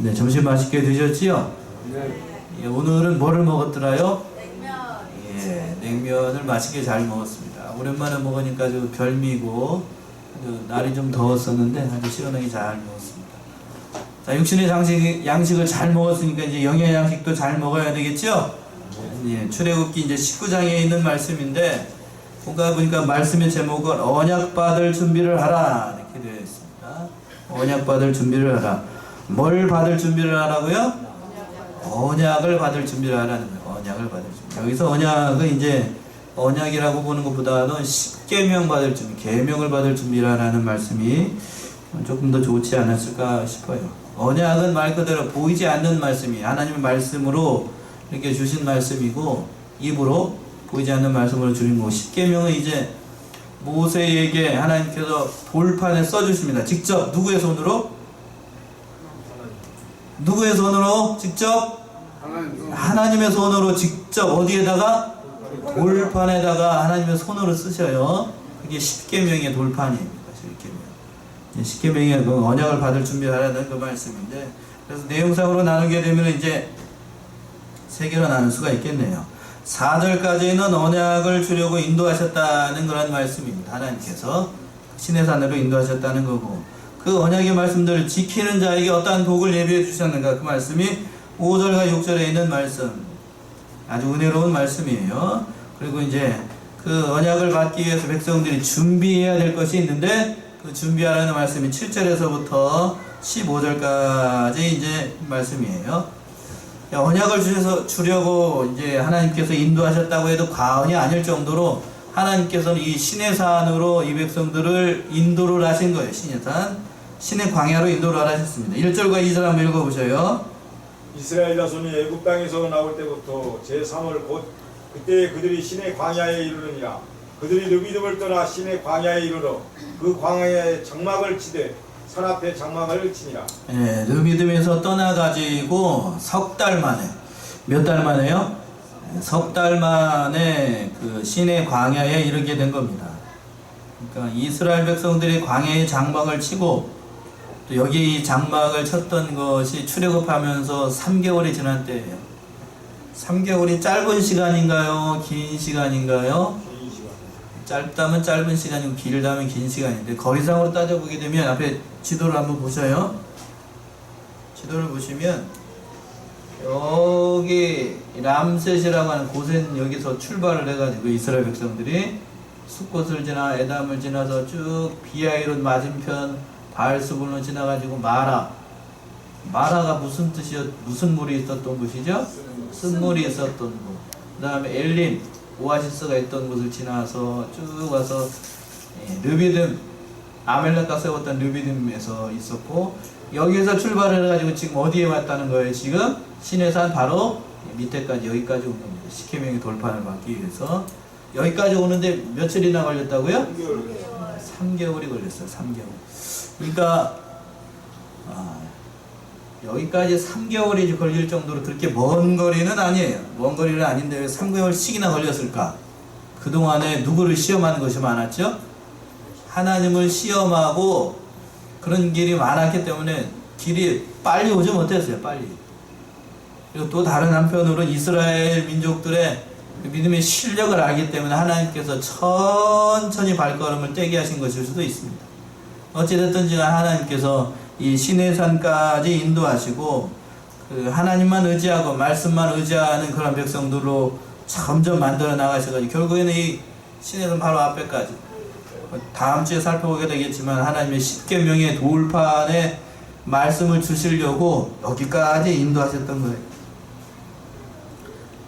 네, 점심 맛있게 드셨지요? 네. 예, 오늘은 뭐를 먹었더라요? 냉면. 예, 냉면을 맛있게 잘 먹었습니다. 오랜만에 먹으니까 아주 별미고 아주 날이 좀 더웠었는데 아주 시원하게 잘 먹었습니다. 자, 육신의 양식을 잘 먹었으니까 이제 영양 양식도 잘 먹어야 되겠죠? 예, 출애굽기 이제 19장에 있는 말씀인데 보니까 말씀의 제목은 언약받을 준비를 하라 이렇게 되어 있습니다. 언약받을 준비를 하라. 뭘 받을 준비를 하라고요? 언약을 받을 준비를 하라는 거예요. 언약을 받을 준비. 여기서 언약은 이제 언약이라고 보는 것보다는 십계명 받을 준비, 계명을 받을 준비를 하라는 말씀이 조금 더 좋지 않았을까 싶어요. 언약은 말 그대로 보이지 않는 말씀이 하나님의 말씀으로 이렇게 주신 말씀이고 입으로 보이지 않는 말씀으로 주신 거고, 십계명은 이제 모세에게 하나님께서 돌판에 써주십니다. 직접 누구의 손으로? 누구의 손으로? 직접? 하나님의 손으로 직접 어디에다가? 돌판에다가 하나님의 손으로 쓰셔요. 그게 십계명의 돌판입니다. 십계명. 십계명의 그 언약을 받을 준비하라는 그 말씀인데, 그래서 내용상으로 나누게 되면 이제 세 개로 나눌 수가 있겠네요. 4절까지는 언약을 주려고 인도하셨다는 그런 말씀입니다. 하나님께서 시내산으로 인도하셨다는 거고, 그 언약의 말씀들을 지키는 자에게 어떠한 복을 예비해 주셨는가, 그 말씀이 5절과 6절에 있는 말씀, 아주 은혜로운 말씀이에요. 그리고 이제 그 언약을 받기 위해서 백성들이 준비해야 될 것이 있는데, 그 준비하라는 말씀이 7절에서부터 15절까지 이제 말씀이에요. 언약을 주려고 이제 하나님께서 인도하셨다고 해도 과언이 아닐 정도로 하나님께서는 이 시내산으로 이 백성들을 인도를 하신 거예요. 시내산, 시내 광야로 인도를 하셨습니다. 1절과 2절 한번 읽어보셔요. 이스라엘 자손이 애굽 땅에서 나올 때부터 제3월 곧 그때 그들이 시내 광야에 이르느니라. 그들이 르비딤을 떠나 시내 광야에 이르러 그 광야에 장막을 치되 산 앞에 장막을 치니라. 예, 르비딤에서 떠나가지고 석 달 만에, 몇 달 만에요? 석 달 만에 그 시내 광야에 이르게 된 겁니다. 그러니까 이스라엘 백성들이 광야에 장막을 치고, 또 여기 이 장막을 쳤던 것이 출애굽하면서 3개월이 지난 때예요. 3개월이 짧은 시간인가요? 긴 시간인가요? 짧다면 짧은 시간이고 길다면 긴 시간인데, 거리상으로 따져보게 되면 앞에 지도를 한번 보셔요. 지도를 보시면 여기 람셋이라고 하는 곳은 여기서 출발을 해가지고 이스라엘 백성들이 숫곳을 지나 에담을 지나서 쭉 비아이롯 맞은편 바알스불로 지나가지고 마라가 무슨 뜻이었, 무슨 물이 있었던 곳이죠? 쓴물이 있었던 곳. 그 다음에 엘림, 오아시스가 있던 곳을 지나서 쭉 와서 르비딤, 아멜렉가 세웠던 르비딤에서 있었고, 여기에서 출발을 해가지고 지금 어디에 왔다는 거예요? 지금 시내산 바로 밑에까지, 여기까지 온 겁니다. 십계명의 돌판을 받기 위해서 여기까지 오는데 며칠이나 걸렸다고요? 3개월이 걸렸어요. 3개월. 그러니까 여기까지 3개월이 걸릴 정도로 그렇게 먼 거리는 아니에요. 먼 거리는 아닌데 왜 3개월씩이나 걸렸을까? 그동안에 누구를 시험하는 것이 많았죠? 하나님을 시험하고 그런 길이 많았기 때문에 길이 빨리 오지 못했어요. 빨리. 그리고 또 다른 한편으로 이스라엘 민족들의 믿음의 실력을 알기 때문에 하나님께서 천천히 발걸음을 떼게 하신 것일 수도 있습니다. 어찌됐든지 하나님께서 이 시내산까지 인도하시고, 그 하나님만 의지하고 말씀만 의지하는 그런 백성들로 점점 만들어 나가셔가지고 결국에는 이 시내산 바로 앞에까지, 다음 주에 살펴보게 되겠지만 하나님의 십계명의 돌판에 말씀을 주시려고 여기까지 인도하셨던 거예요.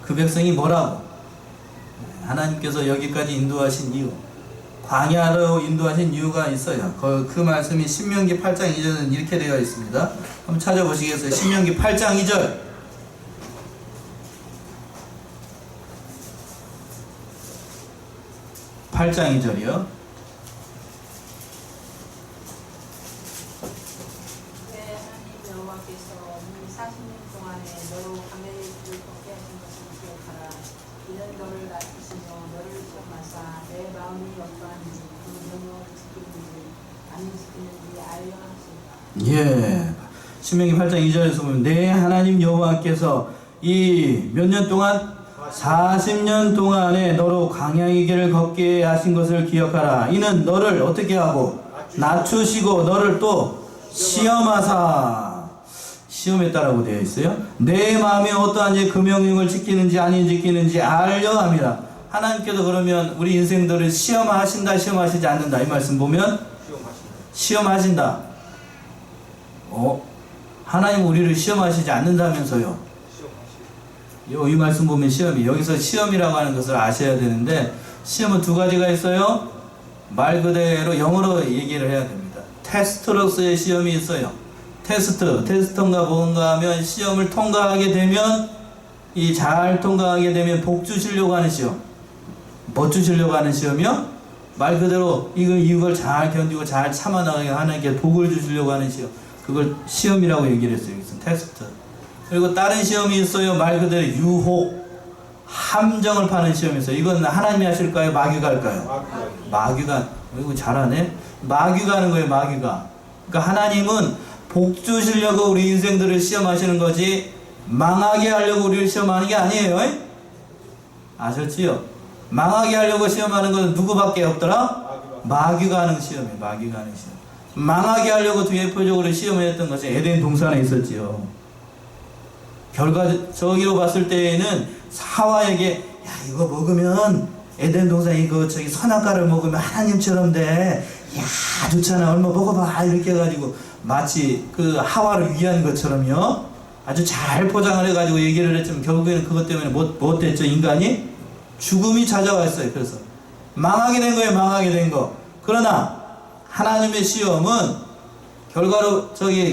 그 백성이 뭐라고? 하나님께서 여기까지 인도하신 이유, 광야로 인도하신 이유가 있어요. 그 말씀이 신명기 8장 2절은 이렇게 되어 있습니다. 한번 찾아보시겠어요? 신명기 8장 2절. 8장 2절이요. 예, 신명기 8장 2절에서 보면 내 하나님 여호와께서 이 몇 년 동안 40년 동안에 너로 광야의 길을 걷게 하신 것을 기억하라. 이는 너를 어떻게 하고 낮추시고 너를 또 시험하사, 시험했다라고 되어 있어요. 내 마음이 어떠한지 그 명령을 지키는지 아닌 지키는지 알려 함이라. 하나님께서 그러면 우리 인생들을 시험하신다 시험하시지 않는다 이 말씀 보면 시험하신다. 하나님 우리를 시험하시지 않는다면서요. 이 말씀 보면 시험이, 여기서 시험이라고 하는 것을 아셔야 되는데, 시험은 두 가지가 있어요. 말 그대로 영어로 얘기를 해야 됩니다. 테스트로서의 시험이 있어요. 테스트인가 뭔가 하면 시험을 통과하게 되면, 이 잘 통과하게 되면 복 주시려고 하는 시험. 뭐 주시려고 하는 시험이요? 말 그대로 이걸 잘 견디고 잘 참아나가게 하나님께 복을 주시려고 하는 시험. 그걸 시험이라고 얘기를 했어요. 여기서 테스트. 그리고 다른 시험이 있어요. 말 그대로 유혹, 함정을 파는 시험이 있어요. 이건 하나님이 하실까요? 마귀가 할까요? 마귀가. 이거 잘하네. 마귀가 하는 거예요. 마귀가. 그러니까 하나님은 복 주시려고 우리 인생들을 시험하시는 거지 망하게 하려고 우리를 시험하는 게 아니에요. 아셨지요? 망하게 하려고 시험하는 것은 누구밖에 없더라? 마귀가 하는 시험이에요. 마귀가 하는 시험. 망하게 하려고 대표적으로 시험을 했던 것이 에덴 동산에 있었지요. 저기로 봤을 때에는 하와에게 야 이거 먹으면 에덴 동산 이거 저기 선악과를 먹으면 하나님처럼 돼. 야 좋잖아. 얼마 먹어봐. 이렇게 해가지고 마치 그 하와를 위한 것처럼요. 아주 잘 포장을 해가지고 얘기를 했지만 결국에는 그것 때문에 뭐 됐죠? 인간이 죽음이 찾아왔어요. 그래서 망하게 된 거예요. 망하게 된 거. 그러나 하나님의 시험은 결과로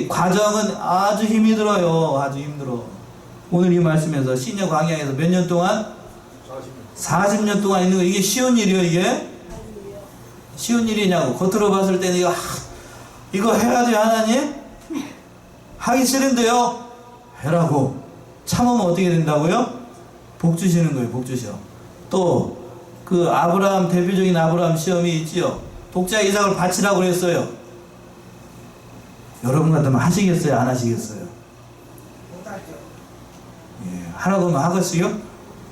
과정은 아주 힘이 들어요. 아주 힘들어. 오늘 이 말씀에서 시내 광야에서 몇 년 동안? 40년 동안 있는 거. 이게 쉬운 일이에요, 이게? 쉬운 일이냐고. 겉으로 봤을 때는 이거 해야 돼요, 하나님? 하기 싫은데요? 해라고. 참으면 어떻게 된다고요? 복 주시는 거예요, 복 주셔. 또, 아브라함, 대표적인 아브라함 시험이 있지요. 독자 이삭을 바치라고 그랬어요. 여러분 같으면 하시겠어요? 안 하시겠어요? 예, 하라고 하면 하겠어요?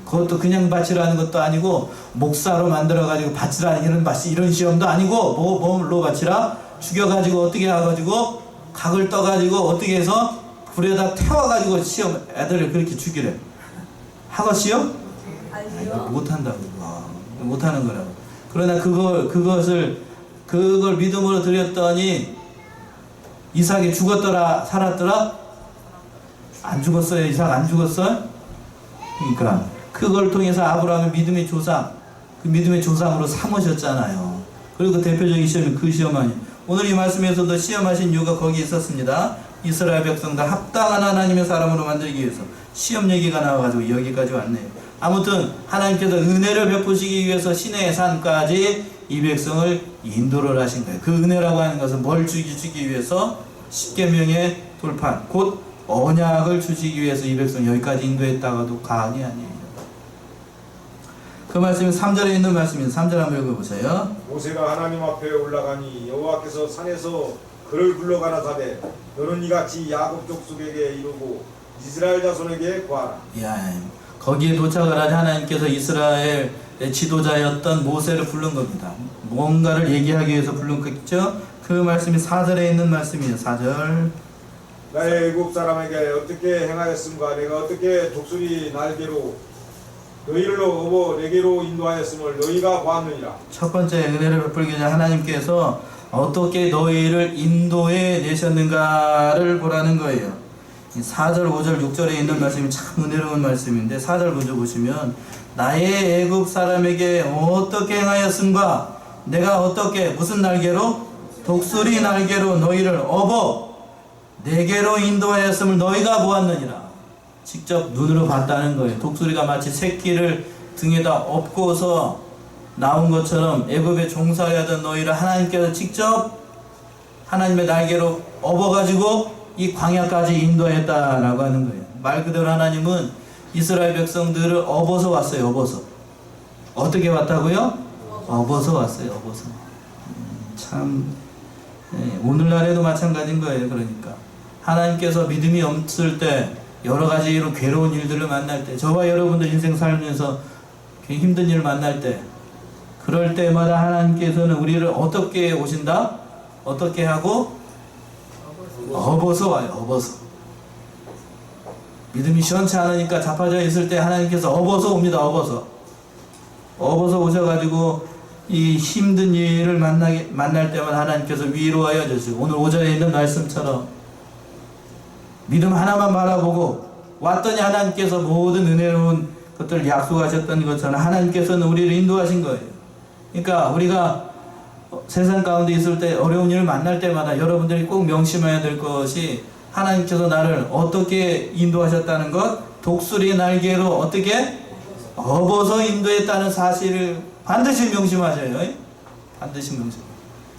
그것도 그냥 바치라는 것도 아니고 목사로 만들어가지고 바치라는 이런 시험도 아니고 뭘로 바치라? 죽여가지고 어떻게 해가지고 각을 떠가지고 어떻게 해서 불에다 태워가지고 시험 애들을 그렇게 죽이래. 하겠어요? 못한다고. 못하는 거라고. 그러나 그걸 믿음으로 드렸더니 이삭이 죽었더라 살았더라? 안 죽었어요. 이삭 안 죽었어요? 그러니까 그걸 통해서 아브라함의 믿음의 조상, 그 믿음의 조상으로 삼으셨잖아요. 그리고 대표적인 시험이 그 시험 아니에요. 오늘 이 말씀에서도 시험하신 이유가 거기 있었습니다. 이스라엘 백성들 합당한 하나님의 사람으로 만들기 위해서 시험 얘기가 나와가지고 여기까지 왔네요. 아무튼 하나님께서 은혜를 베푸시기 위해서 시내의 산까지 이 백성을 인도를 하신 거예요. 그 은혜라고 하는 것은 뭘 주기 위해서? 십계명의 돌판, 곧 언약을 주시기 위해서 이 백성 여기까지 인도했다가도 과언이 아니에요. 그 말씀이 3절에 있는 말씀입니다. 3절 한번 읽어보세요. 모세가 하나님 앞에 올라가니 여호와께서 산에서 그를 불러가라 사대 너는 이같이 야곱 족속에게 이르고 이스라엘 자손에게 구하라. 거기에 도착을 하자 하나님께서 이스라엘의 지도자였던 모세를 부른 겁니다. 뭔가를 얘기하기 위해서 부른 거겠죠. 그 말씀이 4절에 있는 말씀이에요. 4절. 나의 애굽 사람에게 어떻게 행하였음과 내가 어떻게 독수리 날개로 너희를 업어 내게로 인도하였음을 너희가 보았느니라. 첫 번째 은혜를 베풀기 전에 하나님께서 어떻게 너희를 인도해 내셨는가를 보라는 거예요. 4절, 5절, 6절에 있는 말씀이 참 은혜로운 말씀인데 4절 먼저 보시면 나의 애굽 사람에게 어떻게 행하였음과 내가 어떻게 무슨 날개로? 독수리 날개로 너희를 업어 내게로 인도하였음을 너희가 보았느니라. 직접 눈으로 봤다는 거예요. 독수리가 마치 새끼를 등에다 업고서 나온 것처럼 애굽에 종살이하던 너희를 하나님께서 직접 하나님의 날개로 업어가지고 이 광야까지 인도했다라고 하는 거예요. 말 그대로 하나님은 이스라엘 백성들을 업어서 왔어요. 업어서. 어떻게 왔다고요? 업어서 왔어요. 업어서. 참 오늘날에도 마찬가지인 거예요. 그러니까 하나님께서 믿음이 없을 때 여러 가지로 괴로운 일들을 만날 때 저와 여러분들 인생 살면서 힘든 일을 만날 때 그럴 때마다 하나님께서는 우리를 어떻게 오신다? 어떻게 하고? 업어서 와요. 업어서. 믿음이 시원치 않으니까 자빠져 있을 때 하나님께서 업어서 옵니다. 업어서 오셔가지고 이 힘든 일을 만날 때마다 하나님께서 위로하여 주시고 오늘 오전에 있는 말씀처럼 믿음 하나만 바라보고 왔더니 하나님께서 모든 은혜로운 것들을 약속하셨던 것처럼 하나님께서는 우리를 인도하신 거예요. 그러니까 우리가 세상 가운데 있을 때 어려운 일을 만날 때마다 여러분들이 꼭 명심해야 될 것이 하나님께서 나를 어떻게 인도하셨다는 것, 독수리 날개로 어떻게 업어서 인도했다는 사실을 반드시 명심하셔요. 반드시 명심.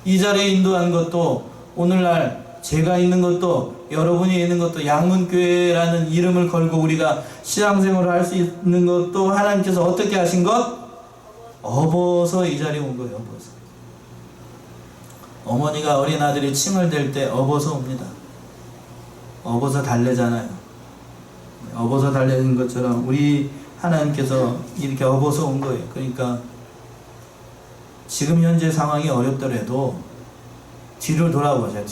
이 자리에 인도한 것도 오늘날 제가 있는 것도 여러분이 있는 것도 양문교회라는 이름을 걸고 우리가 신앙생활을 할 수 있는 것도 하나님께서 어떻게 하신 것? 업어서 이 자리에 온 거예요. 업어서. 어머니가 어린 아들이 칭을 댈 때 업어서 옵니다. 업어서 달래잖아요. 업어서 달래는 것처럼 우리 하나님께서 이렇게 업어서 온 거예요. 그러니까 지금 현재 상황이 어렵더라도 뒤를 돌아보세요.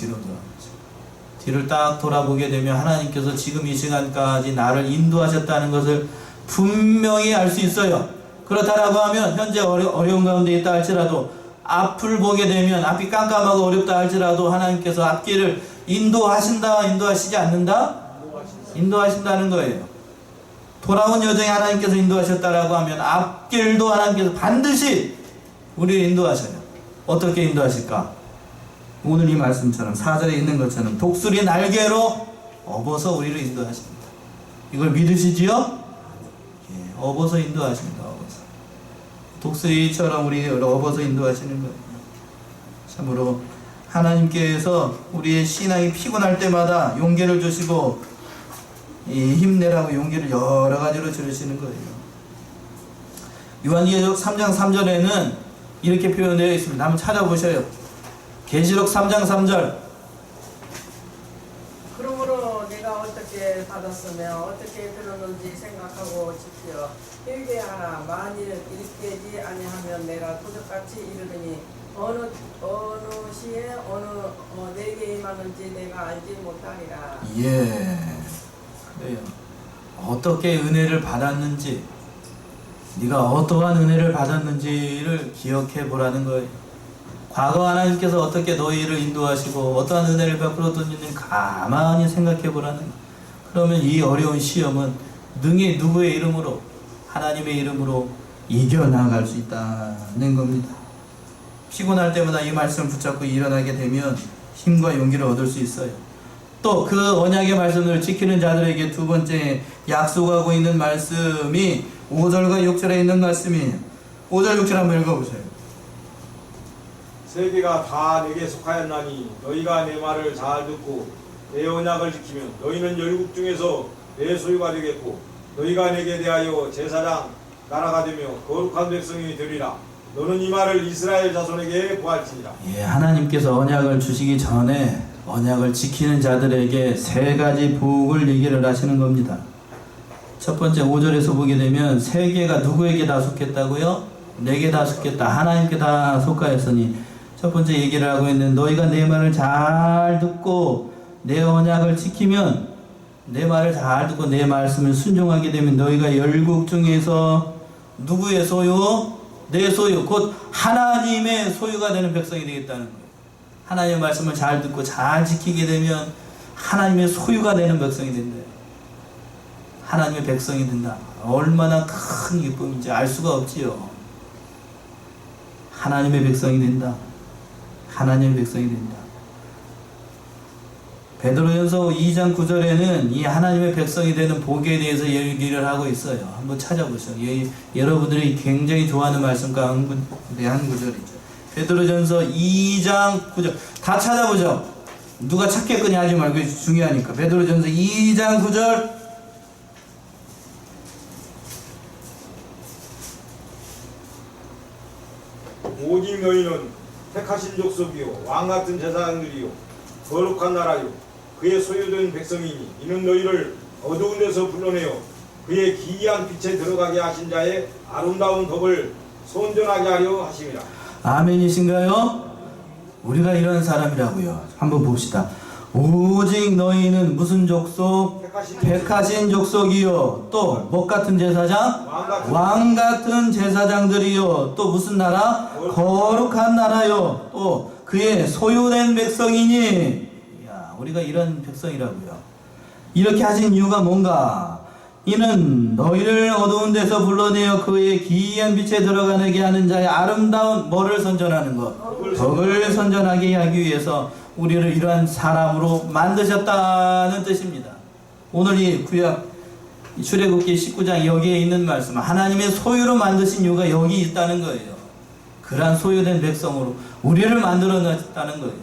뒤를 딱 돌아보게 되면 하나님께서 지금 이 시간까지 나를 인도하셨다는 것을 분명히 알 수 있어요. 그렇다라고 하면 현재 어려운 가운데 있다 할지라도 앞을 보게 되면 앞이 깜깜하고 어렵다 할지라도 하나님께서 앞길을 인도하시지 않는다? 인도하신다는 거예요. 돌아온 여정에 하나님께서 인도하셨다라고 하면 앞길도 하나님께서 반드시 우리를 인도하셔요. 어떻게 인도하실까? 오늘 이 말씀처럼 4절에 있는 것처럼 독수리 날개로 업어서 우리를 인도하십니다. 이걸 믿으시지요? 예, 업어서 인도하십니다. 업어서. 독수리처럼 우리를 업어서 인도하시는 거예요. 참으로 하나님께서 우리의 신앙이 피곤할 때마다 용기를 주시고 힘내라고 용기를 여러 가지로 주시는 거예요. 요한계시록 3장 3절에는 이렇게 표현되어 있습니다. 한번 찾아보셔요. 계시록 3장 3절. 그러므로 내가 어떻게 받았으며 어떻게 들었는지 생각하고 지키어 회개하라. 만일 일깨지 아니하면 내가 도적같이 이르더니 어느 시에 내게 임하는지 내가 알지 못하리라. 예, 그래요. 어떻게 은혜를 받았는지, 네가 어떠한 은혜를 받았는지를 기억해 보라는 거예요. 과거 하나님께서 어떻게 너희를 인도하시고 어떠한 은혜를 베풀었는지를 가만히 생각해 보라는 거예요. 그러면 이 어려운 시험은 능히 누구의 이름으로? 하나님의 이름으로 이겨나갈 수 있다는 겁니다. 피곤할 때마다 이 말씀을 붙잡고 일어나게 되면 힘과 용기를 얻을 수 있어요. 또 그 언약의 말씀을 지키는 자들에게 두 번째 약속하고 있는 말씀이 5절과 6절에 있는 말씀이에요. 5절 6절 한번 읽어보세요. 세계가 다 내게 속하였나니 너희가 내 말을 잘 듣고 내 언약을 지키면 너희는 열국 중에서 내 소유가 되겠고 너희가 내게 대하여 제사장 나라가 되며 거룩한 백성이 되리라. 너는 이 말을 이스라엘 자손에게 보할지니라. 예, 하나님께서 언약을 주시기 전에 언약을 지키는 자들에게 세 가지 복을 얘기를 하시는 겁니다. 첫 번째 5절에서 보게 되면 세계가 누구에게 다 속했다고요? 내게 다 속했다. 하나님께 다 속하였으니 첫 번째 얘기를 하고 있는 너희가 내 말을 잘 듣고 내 언약을 지키면 내 말을 잘 듣고 내 말씀을 순종하게 되면 너희가 열국 중에서 누구의 소유? 내 소유, 곧 하나님의 소유가 되는 백성이 되겠다는 거예요. 하나님의 말씀을 잘 듣고 잘 지키게 되면 하나님의 소유가 되는 백성이 된대요. 하나님의 백성이 된다. 얼마나 큰 기쁨인지 알 수가 없지요. 하나님의 백성이 된다. 하나님의 백성이 된다. 베드로전서 2장 9절에는 이 하나님의 백성이 되는 복에 대해서 얘기를 하고 있어요. 한번 찾아보세요. 여러분들이 굉장히 좋아하는 말씀 가운데 한 구절이죠. 베드로전서 2장 9절 다 찾아보죠. 누가 찾겠거니 하지 말고 중요하니까. 베드로전서 2장 9절 오직 너희는 택하신 족속이요 왕같은 제사장들이요 거룩한 나라요 그의 소유된 백성이니 이는 너희를 어두운 데서 불러내어 그의 기이한 빛에 들어가게 하신 자의 아름다운 덕을 선전하게 하려 하심이라. 아멘이신가요? 우리가 이런 사람이라고요. 한번 봅시다. 오직 너희는 무슨 족속? 백하신 족속이요. 또 뭐 같은 제사장? 왕 같은 제사장들이요. 또 무슨 나라? 거룩한 나라요. 또 그의 소유된 백성이니. 야, 우리가 이런 백성이라고요. 이렇게 하신 이유가 뭔가? 이는 너희를 어두운 데서 불러내어 그의 기이한 빛에 들어가게 하는 자의 아름다운 뭐를 선전하는 것? 덕을 선전하게 하기 위해서 우리를 이러한 사람으로 만드셨다는 뜻입니다. 오늘 이 구약 출애굽기 19장 여기에 있는 말씀, 하나님의 소유로 만드신 이유가 여기 있다는 거예요. 그러한 소유된 백성으로 우리를 만들어 놨다는 거예요.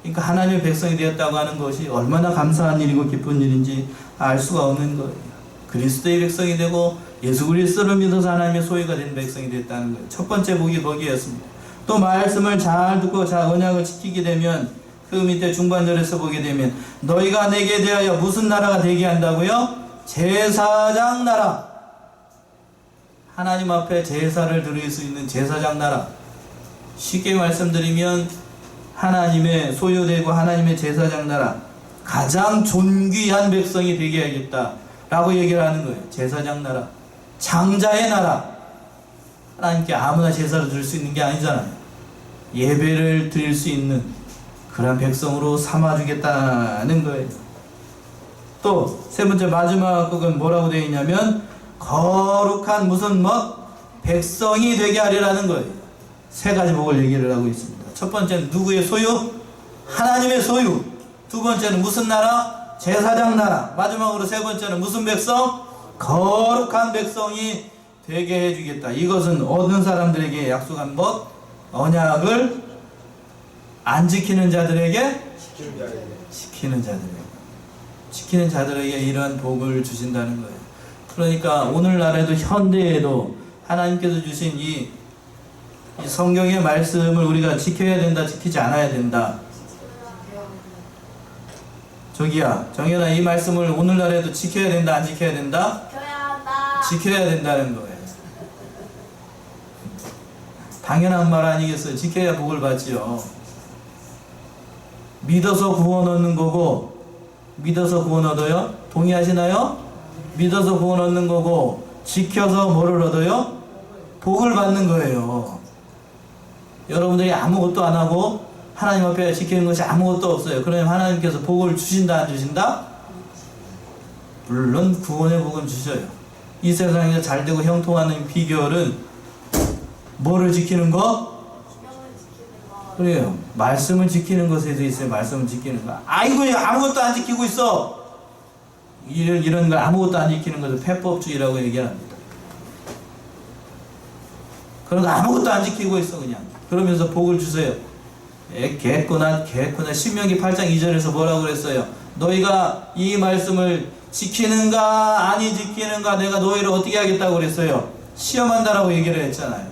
그러니까 하나님의 백성이 되었다고 하는 것이 얼마나 감사한 일이고 기쁜 일인지 알 수가 없는 거예요. 그리스도의 백성이 되고 예수 그리스도를 믿어서 하나님의 소유가 된 백성이 됐다는 거예요. 첫 번째 복이 거기였습니다. 또 말씀을 잘 듣고 잘 언약을 지키게 되면 그 밑에 중반절에서 보게 되면 너희가 내게 대하여 무슨 나라가 되게 한다고요? 제사장 나라. 하나님 앞에 제사를 드릴 수 있는 제사장 나라. 쉽게 말씀드리면 하나님의 소유되고 하나님의 제사장 나라, 가장 존귀한 백성이 되게 하겠다 라고 얘기를 하는 거예요. 제사장 나라, 장자의 나라. 하나님께 아무나 제사를 드릴 수 있는 게 아니잖아요. 예배를 드릴 수 있는 그런 백성으로 삼아주겠다는 거예요. 또 세 번째 마지막 곡은 뭐라고 되어 있냐면 거룩한 무슨 뭐 백성이 되게 하리라는 거예요. 세 가지 복을 얘기를 하고 있습니다. 첫 번째는 누구의 소유? 하나님의 소유. 두 번째는 무슨 나라? 제사장 나라. 마지막으로 세 번째는 무슨 백성? 거룩한 백성이 되게 해주겠다. 이것은 어떤 사람들에게 약속한 것? 언약을 안 지키는 자들에게 지키는 자들에게 이러한 복을 주신다는 거예요. 그러니까 오늘날에도 현대에도 하나님께서 주신 이 성경의 말씀을 우리가 지켜야 된다, 지키지 않아야 된다. 저기야, 정연아, 이 말씀을 오늘날에도 지켜야 된다, 안 지켜야 된다? 지켜야 된다는 거예요. 당연한 말 아니겠어요? 지켜야 복을 받지요. 믿어서 구원 얻는 거고, 믿어서 구원 얻어요? 동의하시나요? 믿어서 구원 얻는 거고, 지켜서 뭐를 얻어요? 복을 받는 거예요. 여러분들이 아무것도 안 하고 하나님 앞에 지키는 것이 아무것도 없어요. 그러면 하나님께서 복을 주신다, 안 주신다? 물론 구원의 복은 주셔요. 이 세상에서 잘되고 형통하는 비결은 뭐를 지키는 거? 그래요. 말씀을 지키는 것에 있어요. 말씀을 지키는 거. 아이고, 아무것도 안 지키고 있어. 이런 걸 아무것도 안 지키는 것을 폐법주의라고 얘기합니다. 그런 거 아무것도 안 지키고 있어 그냥. 그러면서 복을 주세요. 개꾸나 신명기 8장 2절에서 뭐라고 그랬어요? 너희가 이 말씀을 지키는가 아니 지키는가 내가 너희를 어떻게 하겠다고 그랬어요? 시험한다라고 얘기를 했잖아요.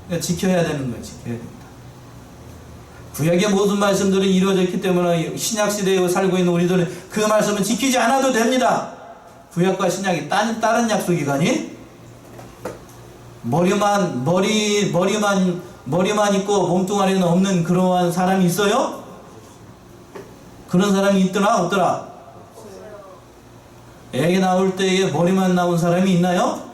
그러니까 지켜야 되는 거예요. 지켜야 됩니다. 구약의 모든 말씀들이 이루어졌기 때문에 신약시대에 살고 있는 우리들은 그 말씀을 지키지 않아도 됩니다. 구약과 신약이 다른 약속이가니? 머리만 있고 몸뚱아리는 없는 그러한 사람이 있어요? 그런 사람이 있더라 없더라? 애기 나올 때에 머리만 나온 사람이 있나요?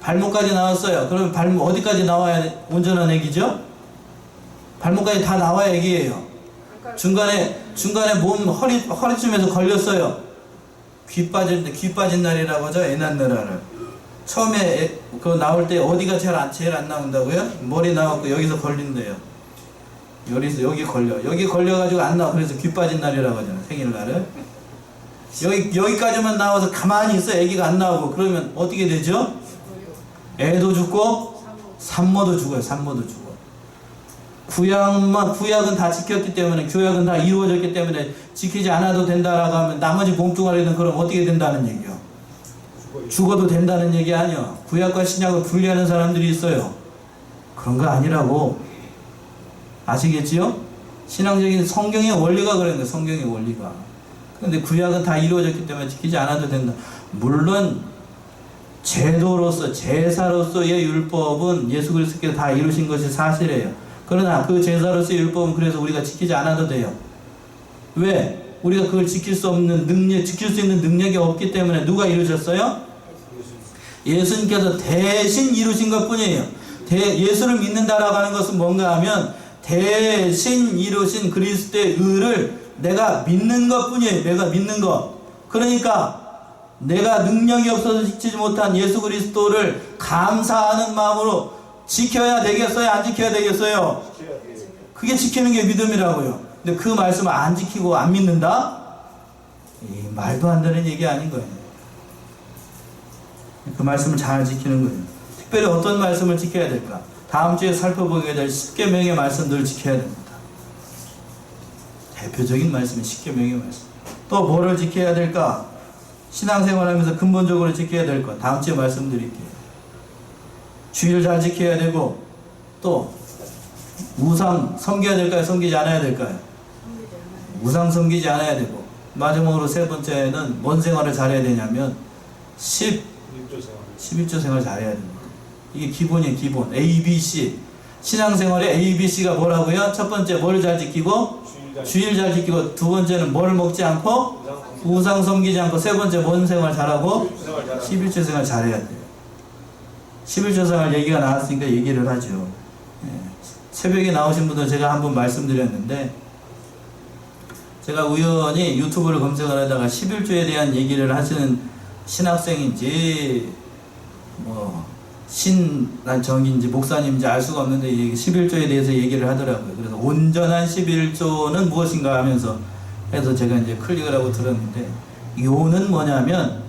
발목까지 나왔어요. 그러면 발목 어디까지 나와야 온전한 애기죠? 발목까지 다 나와야 애기예요. 중간에 몸 허리쯤에서 걸렸어요. 귀 빠진 날이라고 하죠. 애 낳느라를. 처음에 그거 나올 때 어디가 제일 안 나온다고요? 머리 나왔고 여기서 걸린대요. 여기 걸려가지고 안 나와. 그래서 귀 빠진 날이라고 하잖아요. 생일날을. 여기까지만 나와서 가만히 있어. 애기가 안 나오고. 그러면 어떻게 되죠? 애도 죽고 산모도 죽어요. 산모도 죽어. 구약은 다 지켰기 때문에, 구약은 다 이루어졌기 때문에 지키지 않아도 된다라고 하면 나머지 몸뚱아리는 그럼 어떻게 된다는 얘기요? 죽어도 된다는 얘기 아니요. 구약과 신약을 분리하는 사람들이 있어요. 그런 거 아니라고. 아시겠지요? 신앙적인 성경의 원리가 그런 거예요. 성경의 원리가. 그런데 구약은 다 이루어졌기 때문에 지키지 않아도 된다. 물론 제도로서 제사로서의 율법은 예수 그리스도께서 다 이루신 것이 사실이에요. 그러나 그 제사로서의 율법은 그래서 우리가 지키지 않아도 돼요. 왜? 우리가 그걸 지킬 수 없는 능력, 지킬 수 있는 능력이 없기 때문에. 누가 이루셨어요? 예수님께서 대신 이루신 것 뿐이에요. 예수를 믿는다라고 하는 것은 뭔가 하면 대신 이루신 그리스도의 의를 내가 믿는 것 뿐이에요. 내가 믿는 것. 그러니까 내가 능력이 없어서 지키지 못한 예수 그리스도를 감사하는 마음으로 지켜야 되겠어요? 안 지켜야 되겠어요? 그게 지키는 게 믿음이라고요. 근데 그 말씀을 안 지키고 안 믿는다? 말도 안 되는 얘기 아닌 거예요. 그 말씀을 잘 지키는 거예요. 특별히 어떤 말씀을 지켜야 될까? 다음 주에 살펴보게 될 10계명의 말씀들을 지켜야 됩니다. 대표적인 말씀이 10계명의 말씀. 또 뭐를 지켜야 될까? 신앙생활하면서 근본적으로 지켜야 될 것. 다음 주에 말씀드릴게요. 주의를 잘 지켜야 되고, 또 우상 섬겨야 될까요? 섬기지 않아야 될까요? 우상 섬기지 않아야 되고, 마지막으로 세 번째는 뭔 생활을 잘해야 되냐면 11조 생활 잘해야 됩니다. 이게 기본이에요. 기본. A, B, C. 신앙생활의 A, B, C가 뭐라고요? 첫 번째 뭘 잘 지키고? 주일 잘 지키고, 두 번째는 뭘 먹지 않고? 우상 섬기지 않고, 세 번째 뭔 생활 잘하고? 11조 생활 잘해야 돼요. 11조 생활 얘기가 나왔으니까 얘기를 하죠. 새벽에 나오신 분들 제가 한번 말씀드렸는데, 제가 우연히 유튜브를 검색을 하다가 11조에 대한 얘기를 하시는 신학생인지 신정인지 목사님인지 알 수가 없는데 11조에 대해서 얘기를 하더라고요. 그래서 온전한 11조는 무엇인가 하면서 해서 제가 이제 클릭을 하고 들었는데, 요는 뭐냐면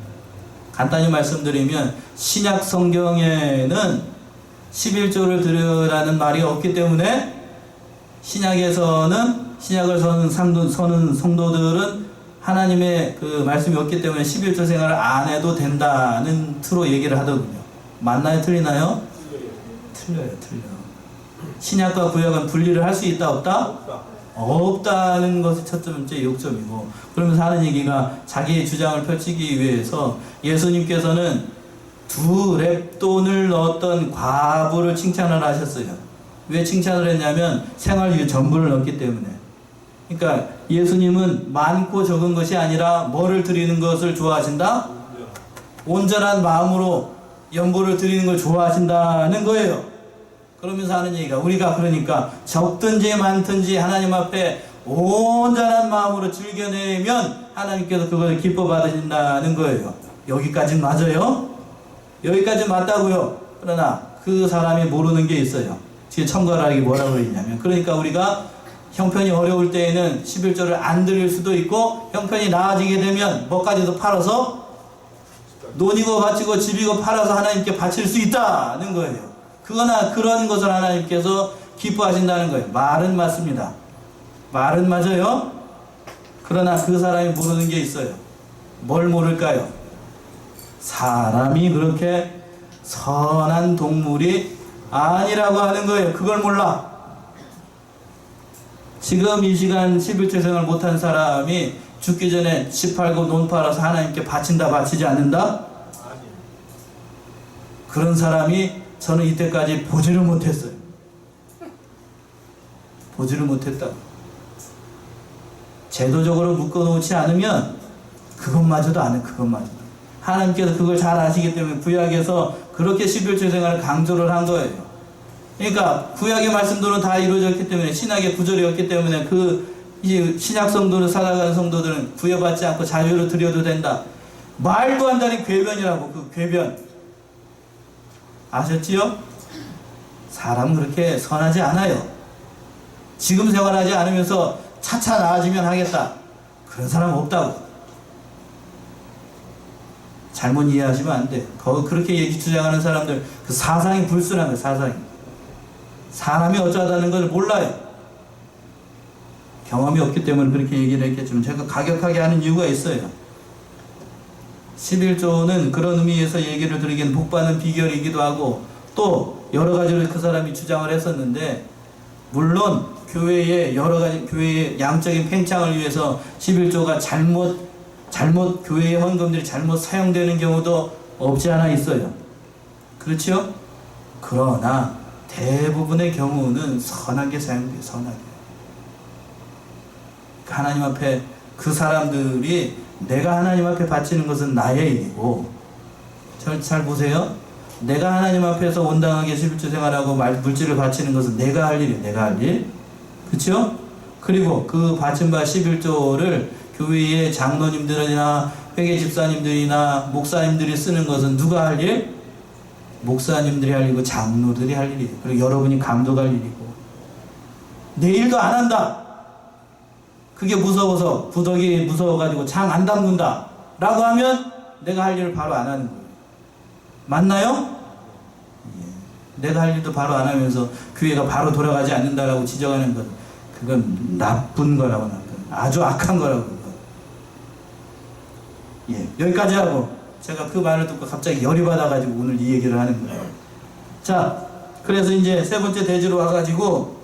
간단히 말씀드리면 신약 성경에는 11조를 드리라는 말이 없기 때문에 신약을 서는 성도들은 하나님의 그 말씀이 없기 때문에 11조 생활을 안 해도 된다는 틀로 얘기를 하더군요. 맞나요? 틀리나요? 틀려요. 신약과 구약은 분리를 할 수 있다 없다? 없다는 것이 첫 번째 욕점이고, 그러면서 하는 얘기가 자기의 주장을 펼치기 위해서 예수님께서는 2렙돈을 넣었던 과부를 칭찬을 하셨어요. 왜 칭찬을 했냐면 생활비 전부를 넣었기 때문에. 그러니까 예수님은 많고 적은 것이 아니라 뭐를 드리는 것을 좋아하신다? 온전한 마음으로 연보를 드리는 걸 좋아하신다는 거예요. 그러면서 하는 얘기가, 우리가 그러니까 적든지 많든지 하나님 앞에 온전한 마음으로 즐겨내면 하나님께서 그걸 기뻐 받으신다는 거예요. 여기까지는 맞아요? 여기까지는 맞다고요. 그러나 그 사람이 모르는 게 있어요. 뒤에 첨가하기 뭐라고 했냐면, 그러니까 우리가 형편이 어려울 때에는 11조를 안 드릴 수도 있고, 형편이 나아지게 되면 뭐까지도 팔아서 논이고 밭이고 집이고 팔아서 하나님께 바칠 수 있다는 거예요. 그거나 그런 것을 하나님께서 기뻐하신다는 거예요. 말은 맞습니다. 말은 맞아요. 그러나 그 사람이 모르는 게 있어요. 뭘 모를까요? 사람이 그렇게 선한 동물이 아니라고 하는 거예요. 그걸 몰라. 지금 이 시간 11조 생활 못한 사람이 죽기 전에 집 팔고 논 팔아서 하나님께 바친다 바치지 않는다? 그런 사람이 저는 이때까지 보지를 못했어요. 보지를 못했다고. 제도적으로 묶어놓지 않으면 그것마저도 안 해. 그것마저도. 하나님께서 그걸 잘 아시기 때문에 구약에서 그렇게 11조 생활을 강조를 한 거예요. 그러니까 구약의 말씀들은 다 이루어졌기 때문에, 신약의 구절이었기 때문에 이 신약 성도를 살아가는 성도들은 구애받지 않고 자유로 드려도 된다. 말도 안 되는 궤변이라고. 그 궤변 아셨지요? 사람은 그렇게 선하지 않아요. 지금 생활하지 않으면서 차차 나아지면 하겠다, 그런 사람 없다고. 잘못 이해하시면 안 돼. 그렇게 얘기 주장하는 사람들, 그 사상이 불순한 거예요. 사상이. 사람이 어쩌다는 걸 몰라요. 경험이 없기 때문에 그렇게 얘기를 했겠지만, 제가 가격하게 하는 이유가 있어요. 11조는 그런 의미에서 얘기를 드리기는 복받는 비결이기도 하고, 또 여러 가지로 그 사람이 주장을 했었는데, 물론 교회의 여러 가지 교회의 양적인 팽창을 위해서 11조가 잘못 교회의 헌금들이 잘못 사용되는 경우도 없지 않아 있어요. 그렇죠? 그러나 대부분의 경우는 선하게 사용돼요. 선하게. 하나님 앞에 그 사람들이 내가 하나님 앞에 바치는 것은 나의 일이고, 잘 보세요. 내가 하나님 앞에서 온당하게 11조 생활하고 물질을 바치는 것은 내가 할 일이에요. 내가 할 일. 그렇죠? 그리고 그 바친 바 11조를 교회의 장로님들이나 회계 집사님들이나 목사님들이 쓰는 것은 누가 할 일? 목사님들이 할 일이고 장로들이 할 일이에요. 그리고 여러분이 감독할 일이고. 내 일도 안 한다. 그게 무서워서, 부덕이 무서워가지고 장 안 담근다 라고 하면 내가 할 일을 바로 안 하는 거예요. 맞나요? 예. 내가 할 일도 바로 안 하면서 교회가 바로 돌아가지 않는다라고 지적하는 것, 그건 나쁜 거라고, 아주 악한 거라고. 예. 여기까지 하고, 제가 그 말을 듣고 갑자기 열이 받아가지고 오늘 이 얘기를 하는 거예요. 자, 그래서 이제 세 번째 대지로 와가지고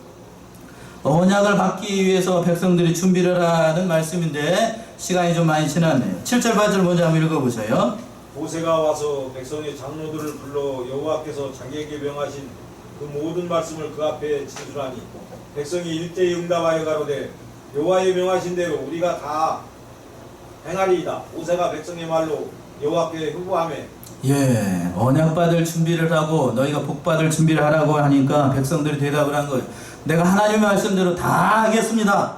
언약을 받기 위해서 백성들이 준비를 하는 말씀인데 시간이 좀 많이 지났네요. 7절 8절 먼저 한번 읽어보세요. 모세가 와서 백성의 장로들을 불러 여호와께서 자기에게 명하신 그 모든 말씀을 그 앞에 진술하니 백성이 일제히 응답하여 가로되 여호와의 명하신 대로 우리가 다 행하리이다. 모세가 백성의 말로 여호와께 흑구하며, 예, 언약 받을 준비를 하고 너희가 복 받을 준비를 하라고 하니까 백성들이 대답을 한 거예요. 내가 하나님의 말씀대로 다 하겠습니다.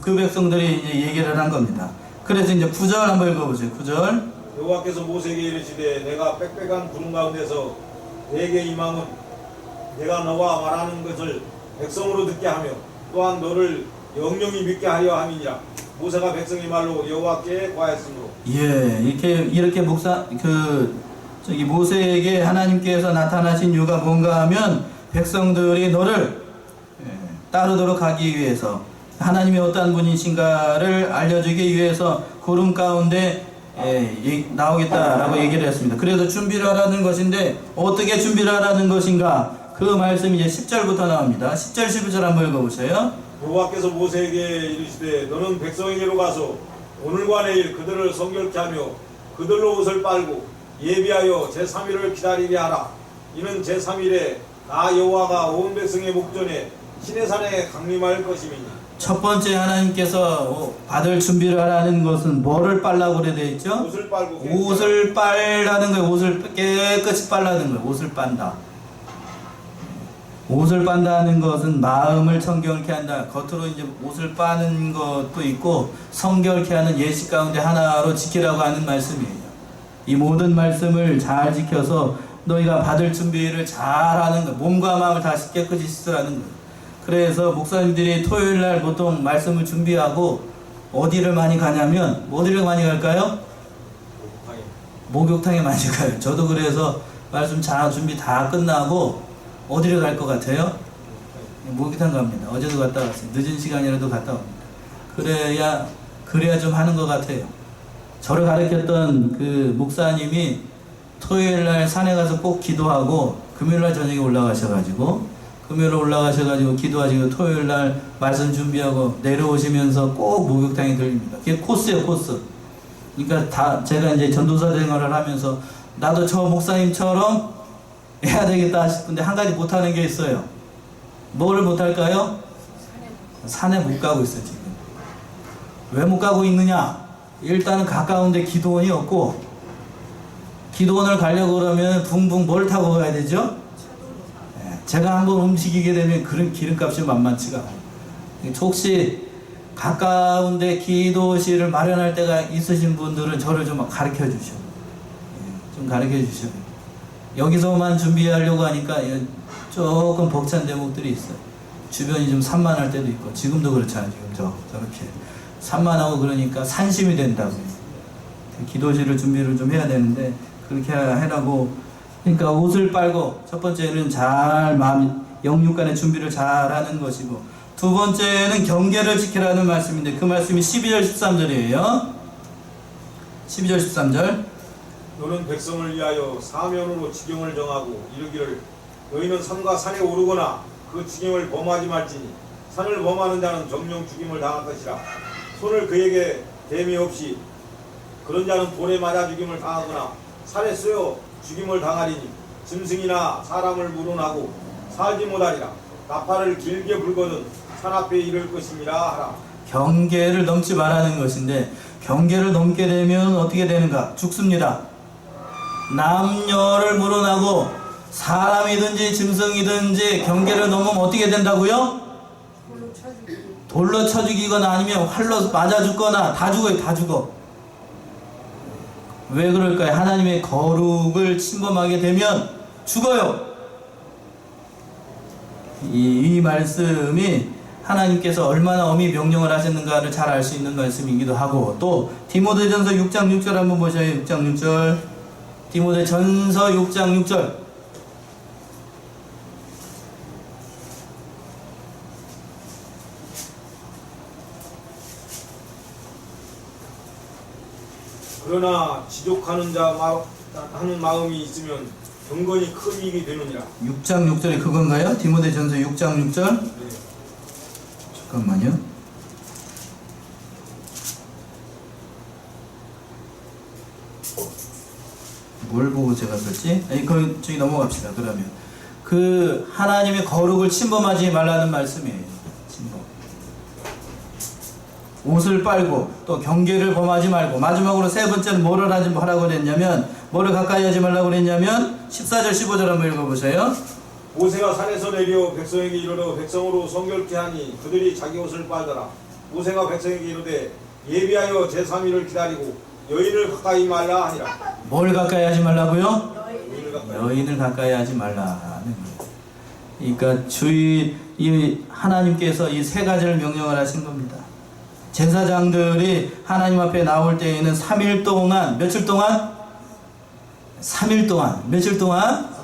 그 백성들이 이제 얘기를 한 겁니다. 그래서 이제 9절 한번 읽어보세요. 9절. 여호와께서 모세에게 이르시되 내가 빽빽한 구름 가운데서 내게 임함은 내가 너와 말하는 것을 백성으로 듣게 하며 또한 너를 영영히 믿게 하려 함이니라. 모세가 백성의 말로 여호와께 구하였으므로. 예, 이렇게 모세에게 하나님께서 나타나신 이유가 뭔가 하면 백성들이 너를 따르도록 하기 위해서, 하나님이 어떠한 분이신가를 알려주기 위해서 구름 가운데 나오겠다라고 얘기를 했습니다. 그래서 준비를 하라는 것인데 어떻게 준비를 하라는 것인가? 그 말씀이 이제 10절부터 나옵니다. 10절 11절 한번 읽어보세요. 여호와께서 모세에게 이르시되 너는 백성에게로 가서 오늘과 내일 그들을 성결케 하며 그들로 옷을 빨고 예비하여 제3일을 기다리게 하라. 이는 제3일에 나 여호와가 온 백성의 목전에 시내산에 강림할 것임이니. 첫 번째 하나님께서 받을 준비를 하라는 것은 뭐를 빨라고 그래 되어 있죠? 옷을 빨고 옷을 빨라는 거예요. 옷을 깨끗이 빨라는 거예요. 옷을 빤다. 옷을 빤다는 것은 마음을 청결케 한다. 겉으로 이제 옷을 빠는 것도 있고 성결케 하는 예식 가운데 하나로 지키라고 하는 말씀이에요. 이 모든 말씀을 잘 지켜서 너희가 받을 준비를 잘 하는 거, 몸과 마음을 다시 깨끗이 씻으라는 거예요. 그래서 목사님들이 토요일 날 보통 말씀을 준비하고 어디를 많이 가냐면, 어디를 많이 갈까요? 목욕탕에 많이 가요. 저도 그래서 말씀 잘 준비 다 끝나고 어디를 갈 것 같아요? 목욕탕 갑니다. 어제도 갔다 왔어요. 늦은 시간이라도 갔다 옵니다. 그래야 좀 하는 것 같아요. 저를 가르쳤던 그 목사님이 토요일 날 산에 가서 꼭 기도하고 금요일 날 저녁에 올라가셔가지고 기도하시고 토요일 날 말씀 준비하고 내려오시면서 꼭 목욕탕에 들립니다. 그게 코스예요, 코스. 그러니까 제가 이제 전도사 생활을 하면서 나도 저 목사님처럼 해야 되겠다 싶은데 한 가지 못하는 게 있어요. 뭐를 못할까요? 산에 못 가고 있어요, 지금. 왜 못 가고 있느냐? 일단은 가까운데 기도원이 없고, 기도원을 가려고 그러면 붕붕 뭘 타고 가야 되죠? 제가 한번 움직이게 되면 그런 기름값이 만만치가 않아요. 혹시 가까운데 기도실을 마련할 때가 있으신 분들은 저를 좀 가르쳐 주셔. 좀 가르쳐 주셔. 여기서만 준비하려고 하니까 조금 벅찬 대목들이 있어요. 주변이 좀 산만할 때도 있고, 지금도 그렇잖아요. 지금 저렇게 산만하고 그러니까 산심이 된다고요. 기도실을 준비를 좀 해야 되는데 그렇게 해라고. 그러니까 옷을 빨고, 첫 번째는 잘 영육 간의 준비를 잘 하는 것이고, 두 번째는 경계를 지키라는 말씀인데 그 말씀이 12절 13절이에요. 12절 13절. 너는 백성을 위하여 사면으로 지경을 정하고 이르기를 너희는 산과 산에 오르거나 그 지경을 범하지 말지니 산을 범하는 자는 정령 죽임을 당할 것이라. 손을 그에게 댐이 없이 그런 자는 돌에 맞아 죽임을 당하거나 살에 쏘여 죽임을 당하리니 짐승이나 사람을 물어나고 살지 못하리라. 나팔을 길게 불거든 산 앞에 이를 것임이라 하라. 경계를 넘지 말라는 것인데 경계를 넘게 되면 어떻게 되는가? 죽습니다. 남녀를 물어나고 사람이든지 짐승이든지 경계를 넘으면 어떻게 된다고요? 돌로 쳐 죽이거나 아니면 활로 맞아 죽거나 다 죽어요. 다 죽어. 왜 그럴까요? 하나님의 거룩을 침범하게 되면 죽어요. 이 말씀이 하나님께서 얼마나 엄히 명령을 하셨는가를 잘 알 수 있는 말씀이기도 하고, 또 디모데전서 6장 6절 한번 보셔요. 6장 6절. 디모데전서 6장 6절. 그러나 지족하는 하는 마음이 있으면 경건이 큰 이익이 되느니라. 6장 6절이 그건가요? 디모데전서 6장 6절? 네. 잠깐만요. 뭘 보고 제가 썼지? 아니, 저기 넘어갑시다. 그러면 그 하나님의 거룩을 침범하지 말라는 말씀이에요. 침범. 옷을 빨고 또 경계를 범하지 말고, 마지막으로 세 번째는 뭐를 하라고 그랬냐면, 뭐를 가까이 하지 말라고 그랬냐면 14절 15절 한번 읽어보세요. 모세가 산에서 내려 백성에게 이르러 백성으로 성결케 하니 그들이 자기 옷을 빨더라. 모세가 백성에게 이르되 예비하여 제3일을 기다리고 여인을 가까이 말라 하니라. 뭘 가까이 하지 말라고요? 여인을 가까이. 여인을 가까이 하지 말라는 거예요. 그러니까 이 하나님께서 이 세 가지를 명령을 하신 겁니다. 제사장들이 하나님 앞에 나올 때에는 3일 동안, 며칠 동안? 3일 동안, 며칠 동안?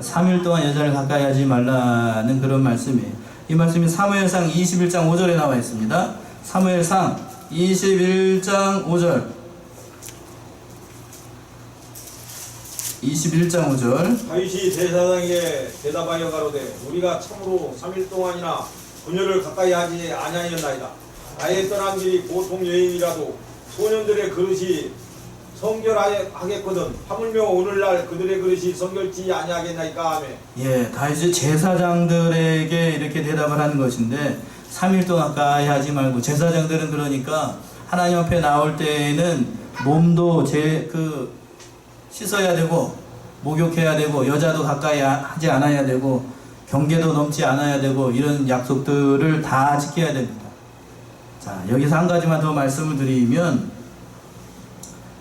3일 동안 여자를 가까이 하지 말라는 그런 말씀이에요. 이 말씀이 사무엘상 21장 5절에 나와 있습니다. 사무엘상 21장 5절. 21장 5절. 다윗이 제사장에게 대답하여 가로되 우리가 참으로 3일 동안이나 그녀를 가까이 하지 아니하였나이다. 나의 떠난 길이 보통 여인이라도 소년들의 그릇이 성결하겠거든 하물며 오늘날 그들의 그릇이 성결치 아니하겠나이까 하며. 예, 다윗이 제사장들에게 이렇게 대답을 하는 것인데 3일 동안 가까이 하지 말고, 제사장들은 그러니까 하나님 앞에 나올 때에는 몸도 씻어야 되고 목욕해야 되고 여자도 가까이 하지 않아야 되고 경계도 넘지 않아야 되고 이런 약속들을 다 지켜야 됩니다. 자, 여기서 한 가지만 더 말씀을 드리면,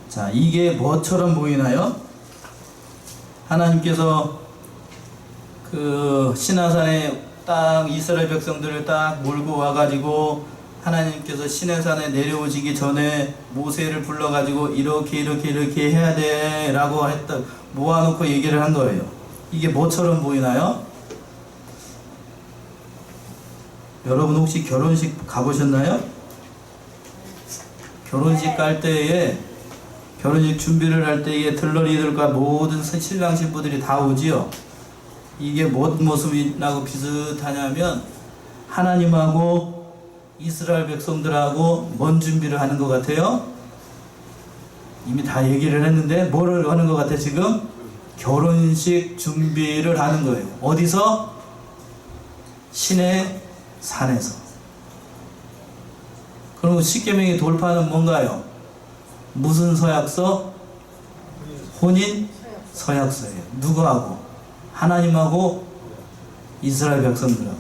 자, 이게 뭐처럼 보이나요? 하나님께서 그 시내산에 딱 이스라엘 백성들을 딱 몰고 와가지고 하나님께서 시내산에 내려오시기 전에 모세를 불러가지고 이렇게 해야 돼 라고 했다, 모아놓고 얘기를 한 거예요. 이게 뭐처럼 보이나요? 여러분 혹시 결혼식 가보셨나요? 결혼식 갈 때에, 결혼식 준비를 할 때에 들러리들과 모든 신랑 신부들이 다 오지요. 이게 뭔 모습이라고 비슷하냐면 하나님하고 이스라엘 백성들하고 뭔 준비를 하는 것 같아요? 이미 다 얘기를 했는데 뭐를 하는 것 같아 지금? 결혼식 준비를 하는 거예요. 어디서? 신의 산에서. 그리고 십계명의 돌파는 뭔가요? 무슨 서약서? 혼인 서약서예요. 누구하고? 하나님하고 이스라엘 백성들하고.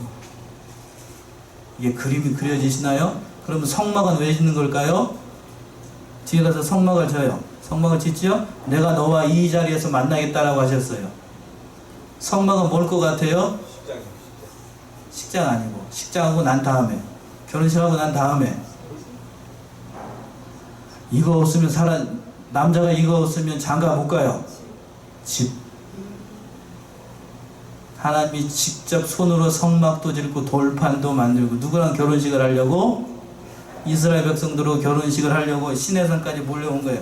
이게 그림이 그려지시나요? 그러면 성막은 왜 짓는 걸까요? 뒤에 가서 성막을 져요. 성막을 짓지요? 내가 너와 이 자리에서 만나겠다라고 하셨어요. 성막은 뭘 것 같아요? 식장 아니고, 식장하고 난 다음에, 결혼식하고 난 다음에, 이거 없으면 남자가 이거 없으면 장가 못 가요. 집. 하나님이 직접 손으로 성막도 짓고 돌판도 만들고, 누구랑 결혼식을 하려고? 이스라엘 백성들로 결혼식을 하려고 시내산까지 몰려온 거예요.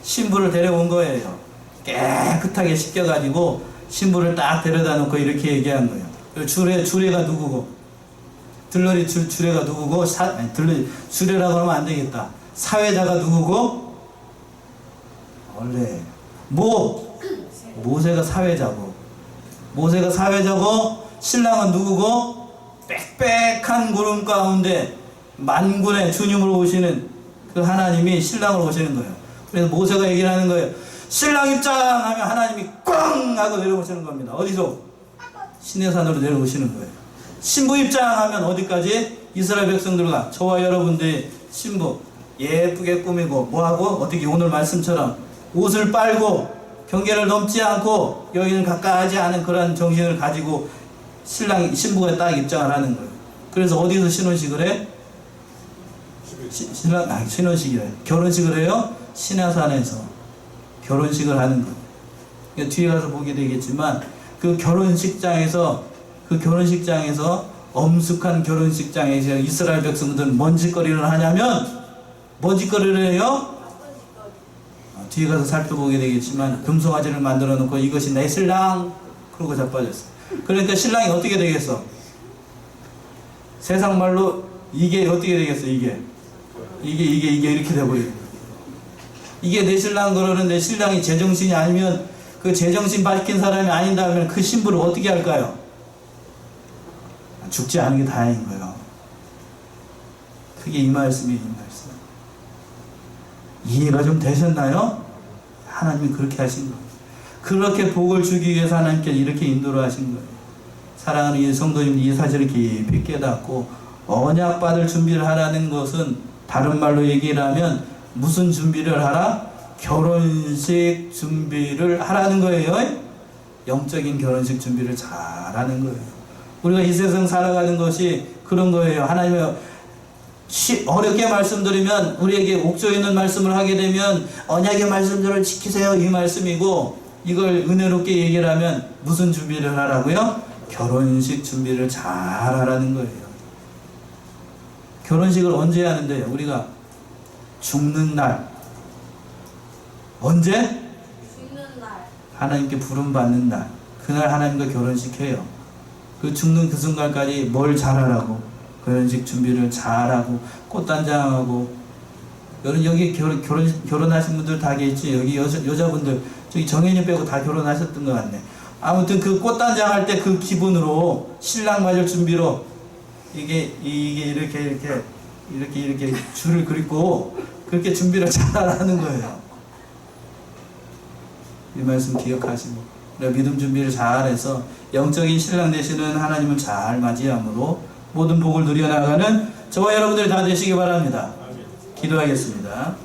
신부를 데려온 거예요. 깨끗하게 씻겨가지고 신부를 딱 데려다 놓고 이렇게 얘기한 거예요. 주례가 누구고? 들러리 주례가 누구고, 들러리 주례라고 하면 안 되겠다. 사회자가 누구고? 원래 모세가 사회자고, 신랑은 누구고? 빽빽한 구름 가운데 만군의 주님을 오시는 그 하나님이 신랑을 오시는 거예요. 그래서 모세가 얘기를 하는 거예요. 신랑 입장하면 하나님이 꽝 하고 내려오시는 겁니다. 어디서? 시내산으로 내려오시는 거예요. 신부 입장하면 어디까지? 이스라엘 백성들과 저와 여러분들의 신부 예쁘게 꾸미고 뭐하고 어떻게 오늘 말씀처럼 옷을 빨고 경계를 넘지 않고 여기는 가까하지 않은 그런 정신을 가지고 신부가 딱 입장을 하는 거예요. 그래서 어디서 신혼식을 해? 신혼식이래. 결혼식을 해요? 시내산에서 결혼식을 하는 거예요. 그러니까 뒤에 가서 보게 되겠지만 그 결혼식장에서 엄숙한 결혼식장에서 이스라엘 백성들은 뭔 짓거리를 하냐면 뭔 짓거리를 해요? 뒤에 가서 살펴보게 되겠지만 금송아지를 만들어 놓고 이것이 내 신랑 그러고 자빠졌어. 그러니까 신랑이 어떻게 되겠어? 세상 말로 이게 어떻게 되겠어? 이게 이렇게 돼버리는 거예요. 이게 내 신랑 그러는데 신랑이 제정신이 아니면 그 제정신 밝힌 사람이 아닌다면 그 신부를 어떻게 할까요? 죽지 않은 게 다행인 거예요. 그게 이 말씀이에요. 이 말씀. 이해가 좀 되셨나요? 하나님이 그렇게 하신 거예요. 그렇게 복을 주기 위해서 하나님께서 이렇게 인도를 하신 거예요. 사랑하는 이 성도님, 이 사실을 깊이 깨닫고 언약 받을 준비를 하라는 것은 다른 말로 얘기를 하면 무슨 준비를 하라? 결혼식 준비를 하라는 거예요. 영적인 결혼식 준비를 잘 하는 거예요. 우리가 이 세상 살아가는 것이 그런 거예요. 하나님의 어렵게 말씀드리면 우리에게 옥조에 있는 말씀을 하게 되면 언약의 말씀들을 지키세요 이 말씀이고, 이걸 은혜롭게 얘기를 하면 무슨 준비를 하라고요? 결혼식 준비를 잘 하라는 거예요. 결혼식을 언제 하는데요? 우리가 죽는 날. 언제? 죽는 날. 하나님께 부름받는 날. 그날 하나님과 결혼식 해요. 그 죽는 그 순간까지 뭘 잘하라고? 결혼식 준비를 잘하고 꽃단장하고. 여기 결혼하신 분들 다 계시지? 여기 여자분들 저기 정혜님 빼고 다 결혼하셨던 것 같네. 아무튼 그 꽃단장 할 때 그 기분으로 신랑 맞을 준비로 이게 이렇게 줄을 그리고 그렇게 준비를 잘하는 거예요. 이 말씀 기억하시고 믿음 준비를 잘해서 영적인 신랑 되시는 하나님을 잘 맞이함으로 모든 복을 누려나가는 저와 여러분들이 다 되시기 바랍니다. 기도하겠습니다.